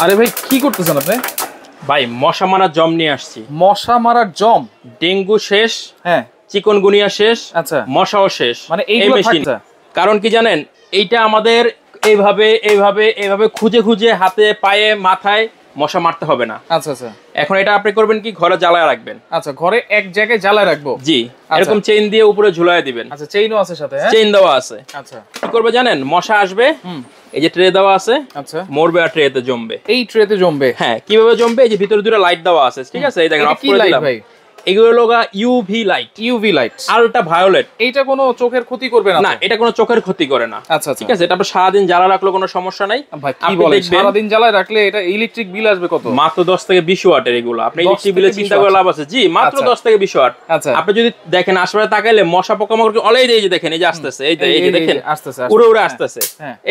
আরে ভাই কি করতেছেন আপনি? ভাই মশা মারার জম নিয়ে আসছি। মশা মারার জম? ডেঙ্গু শেষ, হ্যাঁ, চিকনগুনিয়া শেষ, আচ্ছা, মশাও শেষ। মানে এইগুলো থাকছে। কারণ কি জানেন, এইটা আমাদের এইভাবে এইভাবে এইভাবে খুঁজে খুঁজে হাতে পায়ে মাথায় মশা মারতে হবে না। আচ্ছা আচ্ছা। এখন এটা আপনি করবেন কি, ঘরে জ্বালায় রাখবেন। আচ্ছা, ঘরে এক জায়গায় জ্বালায় রাখবো? জি, এরকম চেইন দিয়ে উপরে ঝুলায় দিবেন। আচ্ছা, চেইনও আছে সাথে? হ্যাঁ, চেইন দেওয়া আছে। আচ্ছা, কি করবে জানেন, মশা আসবে, এই যে ট্রে দেওয়া আছে, আচ্ছা, মরবে আর ট্রেতে জমবে। এই ট্রেতে জমবে? হ্যাঁ, কিভাবে জমবে, এই যে ভিতরে দুটো লাইট দেওয়া আছে, ঠিক আছে, এই দেখেন অফ করে দিলাম ভাই। এগুলো লগা UV light. UV light, ultraviolet. এইটা কোনো চোখের ক্ষতি করবে না? না, এটা কোনো চোখের ক্ষতি করে না। আচ্ছা, ঠিক আছে, এটা আপনি সারাদিন জ্বালা রাখলে কোনো সমস্যা নাই। ভাই কি বলেন, সারাদিন জ্বালায় রাখলে এটা ইলেকট্রিক বিল আসবে কত? মাত্র 10 থেকে 20 ওয়াটের এগুলো। আপনি ইলেকট্রিক বিলে চিন্তা করে লাভ আছে? জি, মাত্র 10 থেকে 20 ওয়াট। আচ্ছা, আপনি যদি দেখেন আশপাশে তাকাইলে মশা পোকামাকড় অলরেডি এই যে দেখেন, এই যে আসতেছে, এই যে দেখেন আসতেছে, উড়ে উড়ে আসতেছে,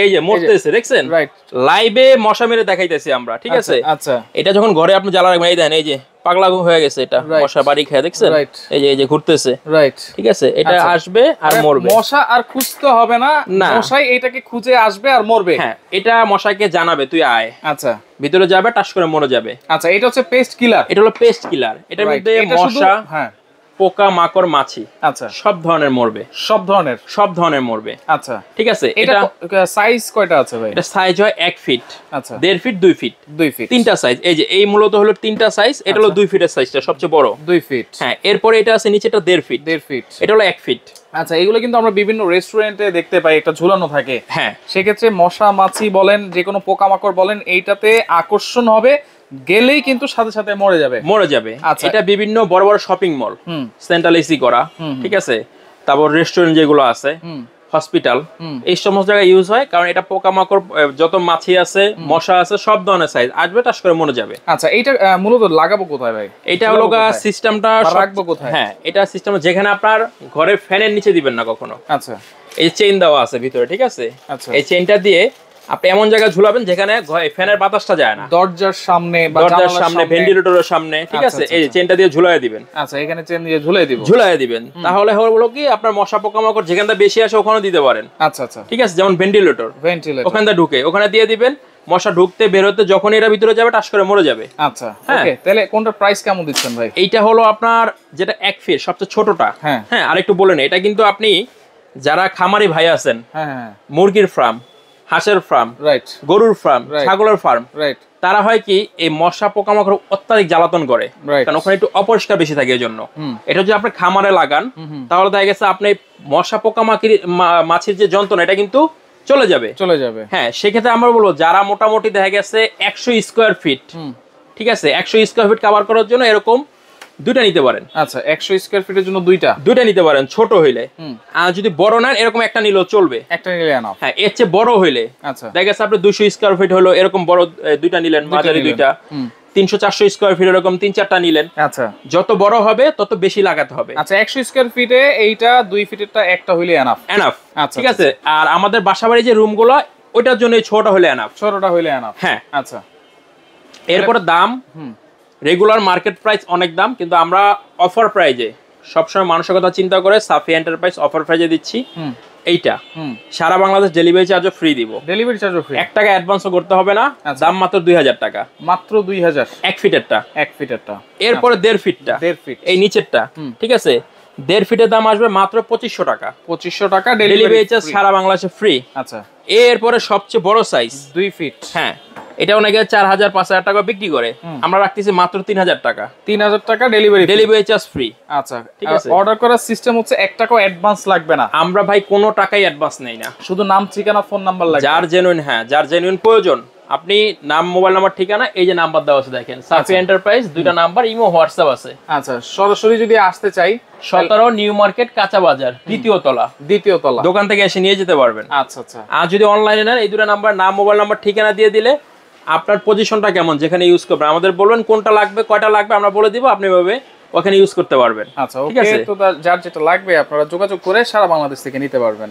এই যে মরতেছে, দেখছেন? রাইট, লাইভে মশা মেরে দেখাইতেছি আমরা, ঠিক আছে? আচ্ছা, এটা যখন ঘরে আপনি জ্বালা রাখবেন, এই দেখেন, এই যে পাগলা হয়ে গেছে, এটা মশা বাড়ি খেয়ে, দেখছেন? এই যে ঘুরতেছে, রাইট, ঠিক আছে? এটা আসবে আর মরবে। মশা আর খুঁজতে হবে না, মশাই এটাকে খুঁজে আসবে আর মরবে। হ্যাঁ, এটা মশাকে জানাবে তুই আয়। আচ্ছা, ভিতরে যাবে, টাস করে মরে যাবে। আচ্ছা, এটা হচ্ছে পেস্ট কিলার। এটা হলো পেস্ট কিলার। এটার মধ্যে মশা, হ্যাঁ, পোকা মাকড় মাছি, আচ্ছা, সব ধরনের মরবে। সব ধরনের মরবে। আচ্ছা, ঠিক আছে। এটা সাইজ কয়টা আছে ভাই? এটা সাইজ হয় 1 ফিট, আচ্ছা, 1.5 ফিট, 2 ফিট, 2 ফিট, তিনটা সাইজ। এই যে এই মূলত হলো তিনটা সাইজ। এটা হলো 2 ফিটের সাইজটা সবচেয়ে বড়, 2 ফিট। হ্যাঁ, এরপরে এটা আছে নিচেটা 1.5 ফিট, 1.5 ফিট, এটা হলো 1 ফিট। আচ্ছা, এগুলো কিন্তু আমরা বিভিন্ন রেস্টুরেন্টে দেখতে পাই, একটা ঝুলানো থাকে। হ্যাঁ, সেক্ষেত্রে মশা মাছি বলেন, যে কোনো পোকামাকড় বলেন, এইটাতে আকর্ষণ হবে, গেলেই কিন্তু সাথে সাথে মরে যাবে। আচ্ছা, এটা বিভিন্ন বড় বড় শপিং মল, সেন্ট্রাল এসি করা, ঠিক আছে, তারপর রেস্টুরেন্ট যেগুলো আছে, হসপিটাল, এই সমস্ত জায়গায় ইউজ হয়। কারণ এটা পোকামাকড় যত মাছি আছে, মশা আছে, সব ধরনের সাইজ আসবে, টাস করে মরে যাবে। আচ্ছা, এইটা মূলত লাগাবো কোথায় ভাই? এটা হলো সিস্টেমটা রাখবো কোথায়? হ্যাঁ, এটা সিস্টেম যেখানে আপনার ঘরের ফ্যানের নিচে দিবেন না কখনো। আচ্ছা, এই চেইন দেওয়া আছে ভিতরে, ঠিক আছে? আচ্ছা, এই চেইনটা দিয়ে আপনি এমন জায়গায় ঝুলাবেন যেখানে ফ্যানের বাতাসটা যায় না, দরজার সামনে বা দরজার সামনে, ভেন্টিলেটরের সামনে, ঠিক আছে? এই চেইনটা দিয়ে ঝুলায় দিবেন। আচ্ছা, এখানে চেইন দিয়ে ঝুলায় দিবেন। তাহলে হলো কি, আপনার মশা পোকামাকড় যেখানটা বেশি আসে ওখানে দিতে পারেন। আচ্ছা আচ্ছা, ঠিক আছে, যেমন ভেন্টিলেটর, ওখানটা ঢুকে ওখানে দিয়ে দিবেন। মশা ঢুকতে বেরোতে যখন এরা ভিতরে যাবে, টাস করে মরে যাবে। আচ্ছা, ওকে। তাহলে কোনটার প্রাইস কেমন দিচ্ছেন ভাই? এইটা হলো আপনার যেটা 1 ফিট, সবচেয়ে ছোটটা। হ্যাঁ, আরেকটু বলে নেই, এটা কিন্তু আপনি যারা খামারি ভাই আছেন, মুরগির ফার্ম, হাঁসের ফার্ম, রাইট, গরুর ফার্ম, ছাগলের ফার্ম, রাইট, তারা হয় কি এই মশা পোকামাকড় অত্যাধিক জ্বালাতন করে, কারণ ওখানে একটু অপরিষ্কার বেশি থাকে। এই জন্য এটা যদি আপনি খামারে লাগান, তাহলে দেখা গেছে আপনি মশা পোকামাকড় মাছির যে যন্ত্রণা, এটা কিন্তু চলে যাবে। হ্যাঁ, সেক্ষেত্রে আমরা বলবো যারা মোটামুটি দেখা গেছে 100 স্কোয়ার ফিট, ঠিক আছে, 100 স্কোয়ার ফিট কভার করার জন্য এরকম দুইটা নিতে পারেন। আচ্ছা, 100 স্কয়ার ফিটের জন্য দুইটা নিতে পারেন, ছোট হইলে। আর যদি বড় নেন, এরকম একটা নিলেও চলবে, একটা নিলে এনাফ। হ্যাঁ, এর চেয়ে বড় হইলে, আচ্ছা, দেখা গেছে আপনি 200 স্কয়ার ফিট হলো, এরকম বড় দুইটা নিলেন, মাঝারি দুইটা, 300-400 স্কয়ার ফিট এরকম 3-4টা নিলেন। আচ্ছা, যত বড় হবে তত বেশি লাগাতে হবে। আচ্ছা, 100 স্কয়ার ফিটে এইটা 2 ফিটেরটা একটা হইলে এনাফ। আচ্ছা, ঠিক আছে। আর আমাদের বাসাবাড়ি যে রুমগুলো, ওইটার জন্য ছোটটা হইলে এনাফ। হ্যাঁ, আচ্ছা। এরপরে দাম, রেগুলার মার্কেট প্রাইস অনেক দাম, কিন্তু আমরা অফার প্রাইজে সবসময় মানুষের কথা চিন্তা করে সাফি এন্টারপ্রাইজ অফার প্রাইজে দিচ্ছি। এইটা সারা বাংলাদেশ ডেলিভারি চার্জও ফ্রি দিব। 1 টাকা অ্যাডভান্সও করতে হবে না। দাম মাত্র 2000 টাকা। মাত্র 2000, 1 ফিটেরটা। এরপরে 1.5 ফিটটা, এই নিচেরটা, ঠিক আছে, 1.5 ফিটের দাম আসবে মাত্র 2500 টাকা। 2500 টাকা ডেলিভারি চার্জ সারা বাংলাদেশে ফ্রি। আচ্ছা, এরপরে সবচেয়ে বড় সাইজ 2 ফিট, হ্যাঁ, এটা অনেকে 4000-5000 টাকা বিক্রি করে, আমরা রাখতেছি মাত্র 3000 টাকা। 3000 টাকা ডেলিভারি চার্জ ফ্রি। আচ্ছা, ঠিক আছে। অর্ডার করার সিস্টেম হচ্ছে 1 টাকাও অ্যাডভান্স লাগবে না। আমরা ভাই কোনো টাকাই অ্যাডভান্স নেই না, শুধু নাম, ঠিকানা, ফোন নাম্বার লাগবে। যার জেনুইন, হ্যাঁ, যার জেনুইন প্রয়োজন, আপনি নাম, মোবাইল নাম্বার, ঠিকানা, এই যে নাম্বার দেওয়া আছে দেখেন, সাফি এন্টারপ্রাইজ, দুইটা নাম্বার, ইমো, হোয়াটসঅ্যাপ আছে। আচ্ছা, সরাসরি যদি আসতে চাই, 17 নিউ মার্কেট, কাঁচা বাজার, দ্বিতীয় তলা, দোকান থেকে এসে নিয়ে যেতে পারবেন। আচ্ছা আচ্ছা। আর যদি অনলাইনে নেন, এই দুটো নাম্বার, নাম, মোবাইল নাম্বার, ঠিকানা দিয়ে দিলে আপনার পজিশনটা কেমন, যেখানে ইউজ করবেন, আমাদের বলবেন কোনটা লাগবে, কয়টা লাগবে, আমরা বলে দিব, আপনি ভাবে ওখানে ইউজ করতে পারবেন। আচ্ছা, ওকে। তো যার যেটা লাগবে আপনারা যোগাযোগ করে সারা বাংলাদেশ থেকে নিতে পারবেন।